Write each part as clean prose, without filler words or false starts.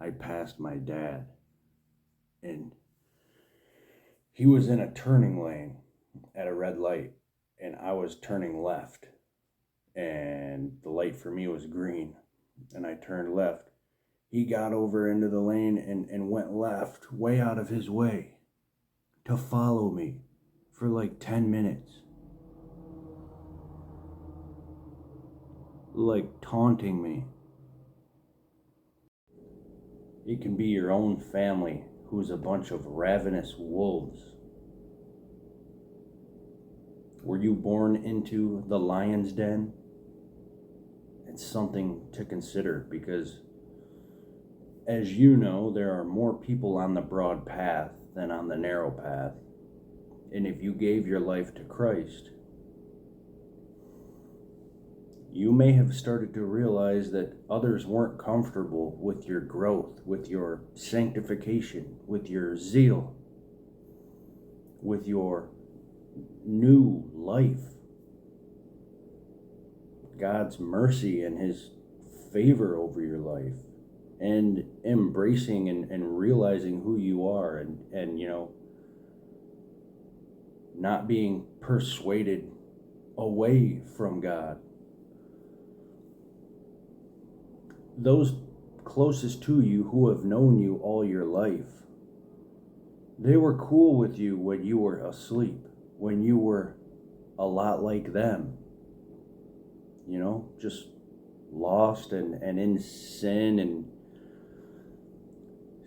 I passed my dad, and he was in a turning lane at a red light, and I was turning left, and the light for me was green, and I turned left. He got over into the lane and went left, way out of his way, to follow me for like 10 minutes. Like taunting me. It can be your own family who's a bunch of ravenous wolves. Were you born into the lion's den? It's something to consider, because as you know, there are more people on the broad path than on the narrow path. And if you gave your life to Christ, you may have started to realize that others weren't comfortable with your growth, with your sanctification, with your zeal, with your new life. God's mercy and His favor over your life, and embracing and realizing who you are, and not being persuaded away from God. Those closest to you who have known you all your life, they were cool with you when you were asleep, when you were a lot like them, just lost and in sin and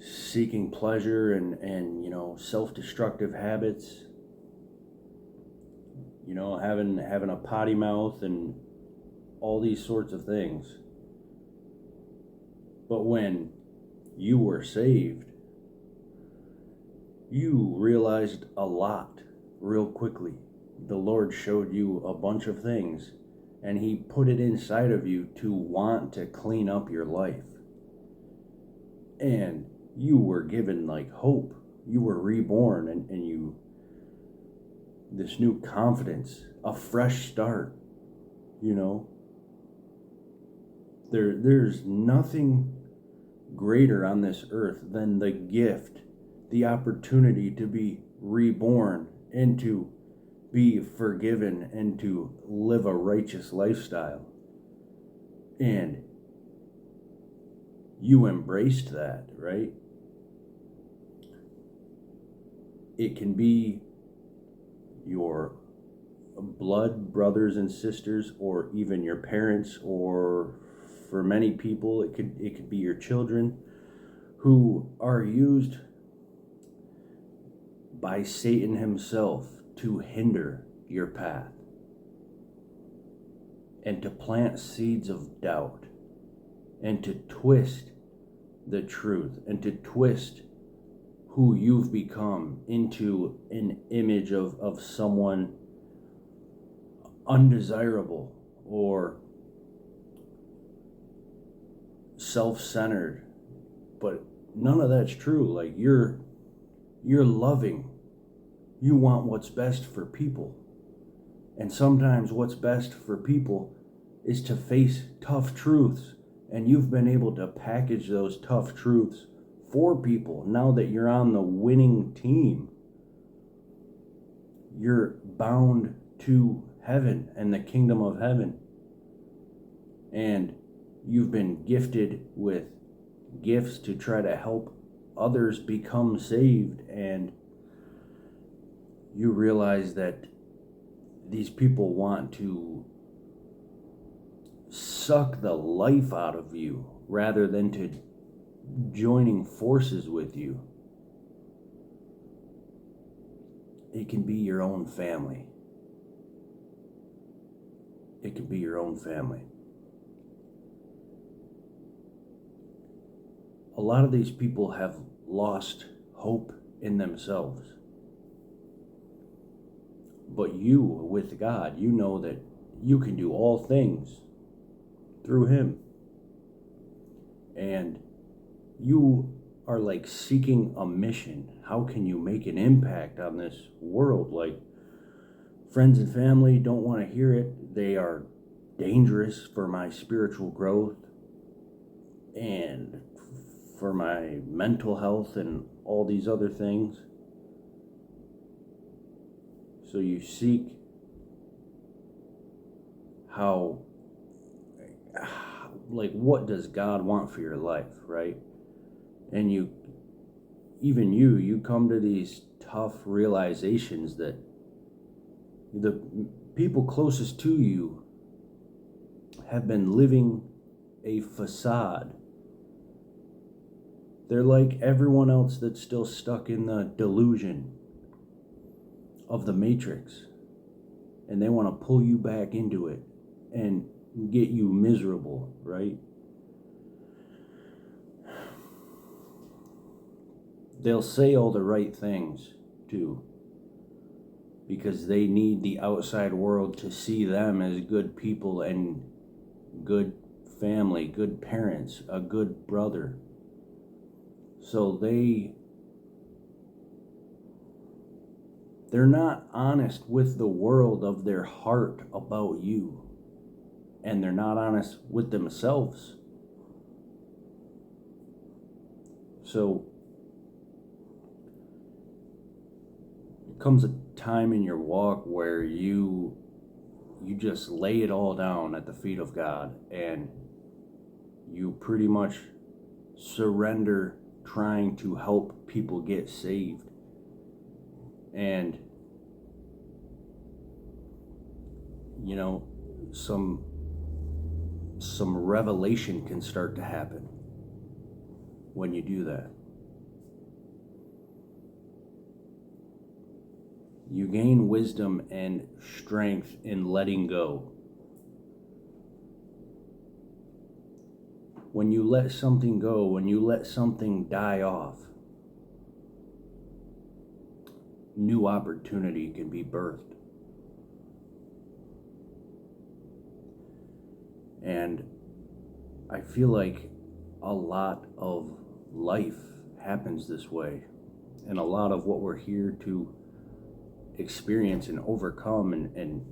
seeking pleasure and self-destructive habits, having a potty mouth and all these sorts of things. But when you were saved, you realized a lot real quickly. The Lord showed you a bunch of things, and He put it inside of you to want to clean up your life. And you were given hope. You were reborn, and you, this new confidence, a fresh start, There's nothing greater on this earth than the gift, the opportunity to be reborn and to be forgiven and to live a righteous lifestyle. And you embraced that, right? It can be your blood brothers and sisters, or even your parents, or for many people it could be your children, who are used by Satan himself to hinder your path and to plant seeds of doubt and to twist the truth and to twist who you've become into an image of someone undesirable or self-centered. But none of that's true. You're loving. You want what's best for people. And sometimes what's best for people is to face tough truths. And you've been able to package those tough truths for people. Now that you're on the winning team, you're bound to heaven and the kingdom of heaven. And you've been gifted with gifts to try to help others become saved. And you realize that these people want to suck the life out of you rather than to joining forces with you. It can be your own family. It can be your own family. A lot of these people have lost hope in themselves. But you, with God, you know that you can do all things through Him. And you are seeking a mission. How can you make an impact on this world? Friends and family don't want to hear it. They are dangerous for my spiritual growth. And for my mental health and all these other things. So you seek how, like, what does God want for your life, right? And you come to these tough realizations that the people closest to you have been living a facade. They're like everyone else that's still stuck in the delusion of the Matrix, and they want to pull you back into it and get you miserable, right? They'll say all the right things too, because they need the outside world to see them as good people and good family, good parents, a good brother. So they're not honest with the world of their heart about you, and they're not honest with themselves. So there comes a time in your walk where you just lay it all down at the feet of God, and you pretty much surrender trying to help people get saved. And some revelation can start to happen when you do that. You gain wisdom and strength in letting go. When you let something go, when you let something die off, new opportunity can be birthed. And I feel like a lot of life happens this way. And a lot of what we're here to experience and overcome and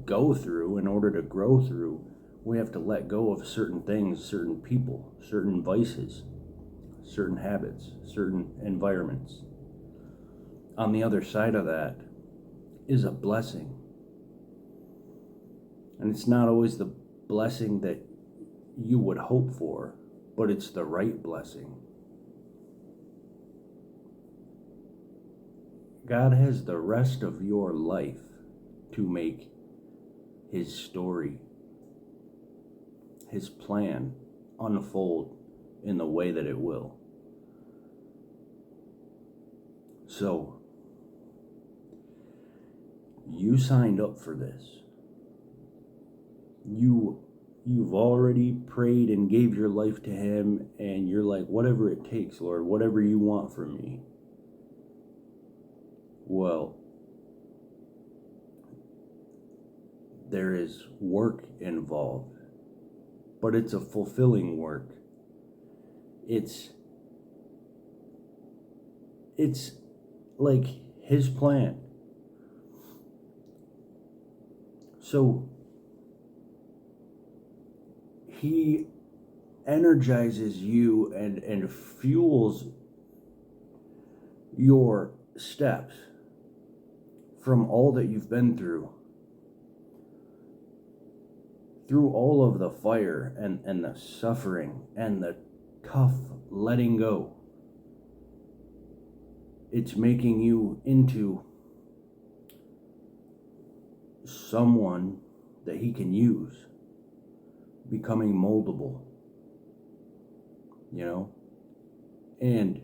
go through in order to grow through, we have to let go of certain things, certain people, certain vices, certain habits, certain environments. On the other side of that is a blessing. And it's not always the blessing that you would hope for, but it's the right blessing. God has the rest of your life to make His story, His plan unfold in the way that it will. So, you signed up for this. You've already prayed and gave your life to Him, and you're like, whatever it takes, Lord, whatever you want from me. Well, there is work involved, but it's a fulfilling work. It's like His plan. So He energizes you and fuels your steps from all that you've been through all of the fire and the suffering and the tough letting go. It's making you into someone that He can use, becoming moldable, And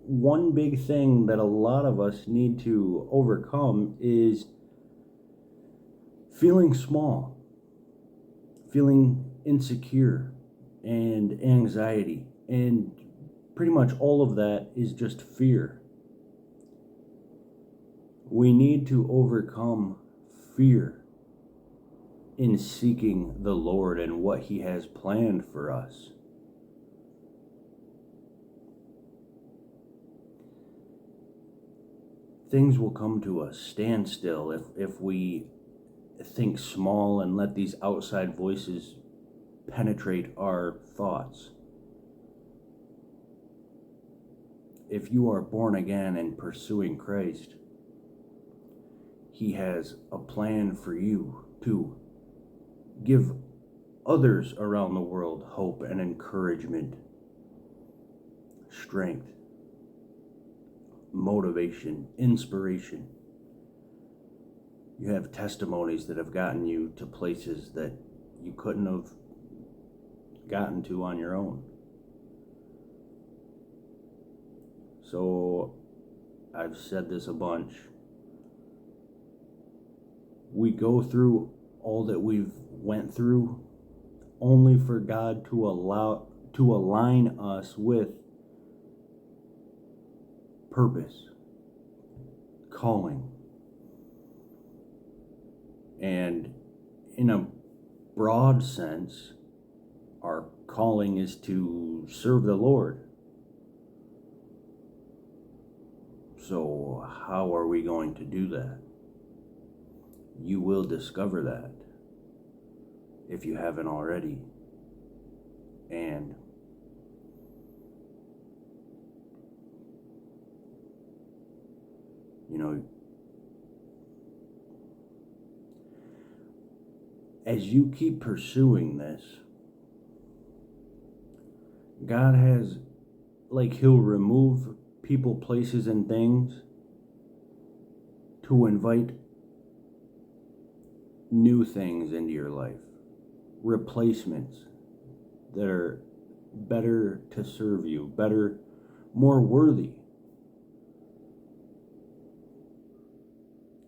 one big thing that a lot of us need to overcome is feeling small, feeling insecure and anxiety, and pretty much all of that is just fear. We need to overcome fear in seeking the Lord and what He has planned for us. Things will come to a standstill if we think small and let these outside voices penetrate our thoughts. If you are born again and pursuing Christ, He has a plan for you to give others around the world hope and encouragement, strength, motivation, inspiration. You have testimonies that have gotten you to places that you couldn't have gotten to on your own. So I've said this a bunch. We go through all that we've went through only for God to align us with purpose, calling. And in a broad sense, our calling is to serve the Lord. So how are we going to do that? You will discover that if you haven't already. And as you keep pursuing this, God has, He'll remove people, places, and things to invite new things into your life. Replacements that are better to serve you, better, more worthy.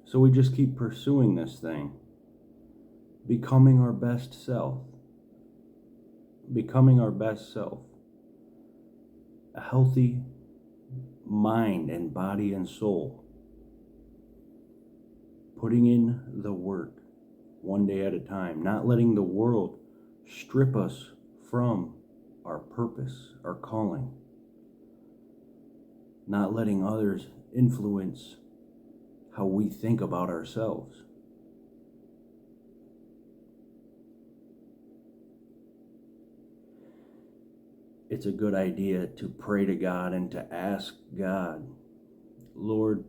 So we just keep pursuing this thing, becoming our best self. Becoming our best self. A healthy mind and body and soul. Putting in the work one day at a time. Not letting the world strip us from our purpose, our calling. Not letting others influence how we think about ourselves. It's a good idea to pray to God and to ask God, Lord,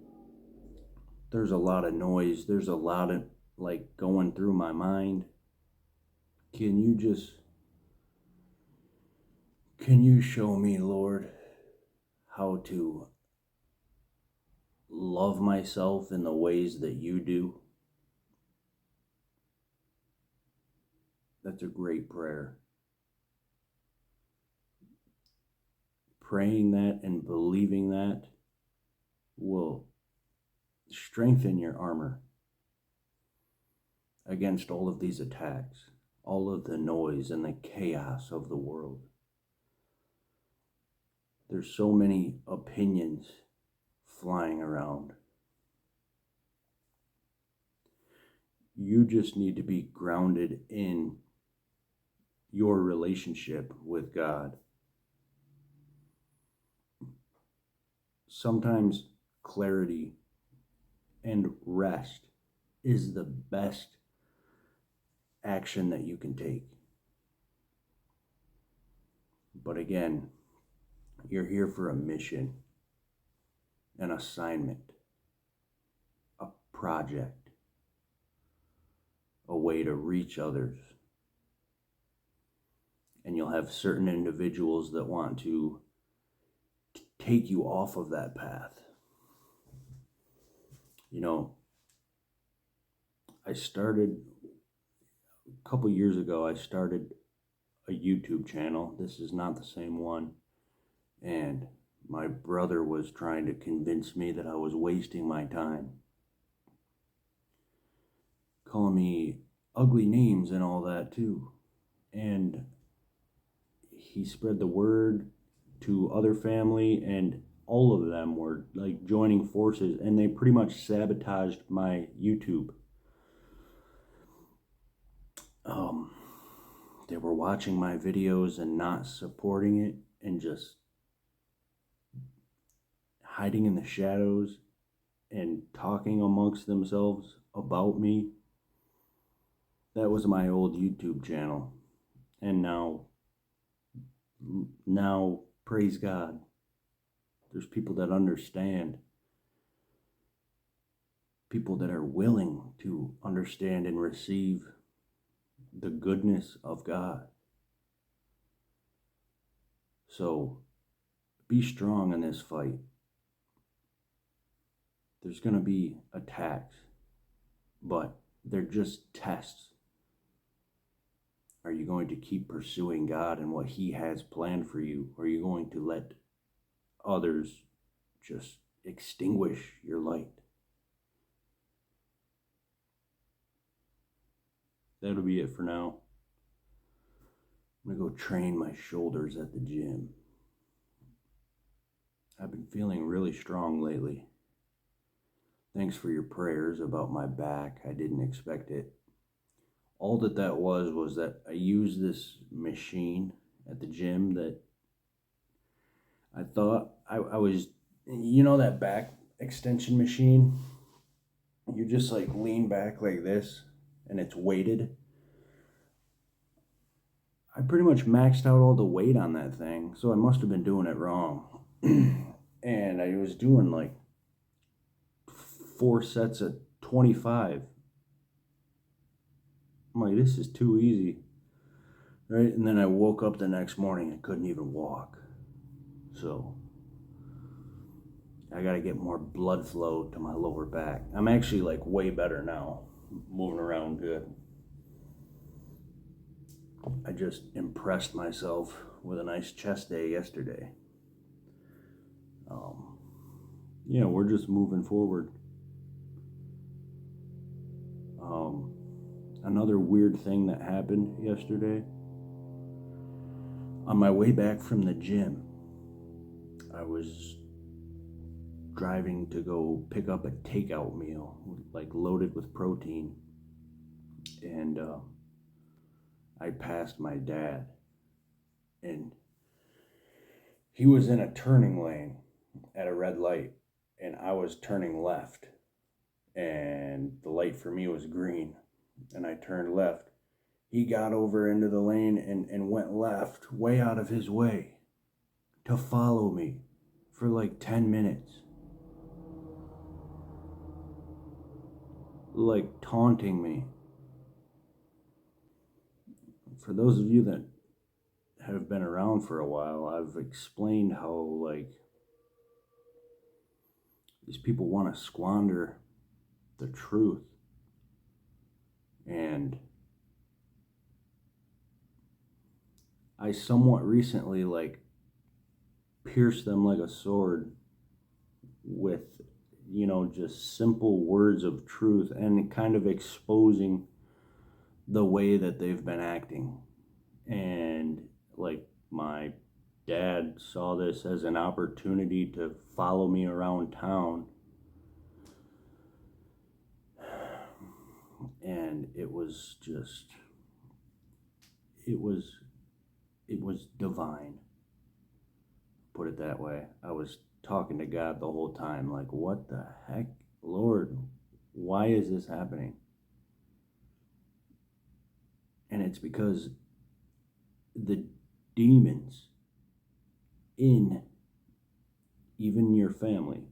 there's a lot of noise. There's a lot of going through my mind. Can you show me, Lord, how to love myself in the ways that you do? That's a great prayer. Praying that and believing that will strengthen your armor against all of these attacks, all of the noise and the chaos of the world. There's so many opinions flying around. You just need to be grounded in your relationship with God. Sometimes clarity and rest is the best action that you can take. But again, you're here for a mission, an assignment, a project, a way to reach others. And you'll have certain individuals that want to take you off of that path. I started a couple years ago, I started a YouTube channel. This is not the same one. And my brother was trying to convince me that I was wasting my time, calling me ugly names and all that too. And he spread the word to other family, and all of them were joining forces, and they pretty much sabotaged my YouTube. They were watching my videos and not supporting it, and just hiding in the shadows and talking amongst themselves about me. That was my old YouTube channel. And now, praise God, there's people that understand, people that are willing to understand and receive the goodness of God. So be strong in this fight. There's going to be attacks, but they're just tests. Are you going to keep pursuing God and what He has planned for you? Or are you going to let others just extinguish your light? That'll be it for now. I'm going to go train my shoulders at the gym. I've been feeling really strong lately. Thanks for your prayers about my back. I didn't expect it. All that was that I used this machine at the gym that I thought I was, that back extension machine? You just like lean back like this and it's weighted. I pretty much maxed out all the weight on that thing, so I must have been doing it wrong. And I was doing like 4 sets of 25. I'm like, this is too easy, right? And then I woke up the next morning and couldn't even walk. So I gotta get more blood flow to my lower back. I'm actually like way better now, moving around good. I just impressed myself with a nice chest day yesterday. We're just moving forward. Another weird thing that happened yesterday. On my way back from the gym, I was driving to go pick up a takeout meal, like loaded with protein. And I passed my dad. And he was in a turning lane at a red light. And I was turning left. And the light for me was green. And I turned left. He got over into the lane and went left, way out of his way, to follow me for like 10 minutes. Like taunting me. For those of you that have been around for a while, I've explained how, like, these people want to squander the truth. And I somewhat recently, like, pierced them like a sword with, just simple words of truth and kind of exposing the way that they've been acting. And, like, my dad saw this as an opportunity to follow me around town. And it was divine. Put it that way. I was talking to God the whole time, like, what the heck, Lord, why is this happening? And it's because the demons in even your family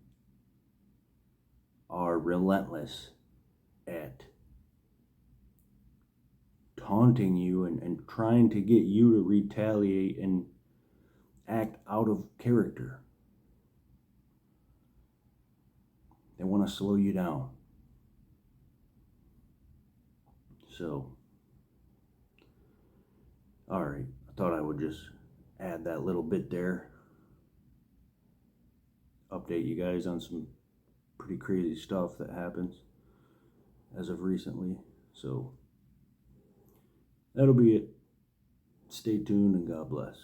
are relentless at taunting you and trying to get you to retaliate and act out of character. They want to slow you down. So, alright, I thought I would just add that little bit there. Update you guys on some pretty crazy stuff that happens as of recently. So, that'll be it. Stay tuned and God bless.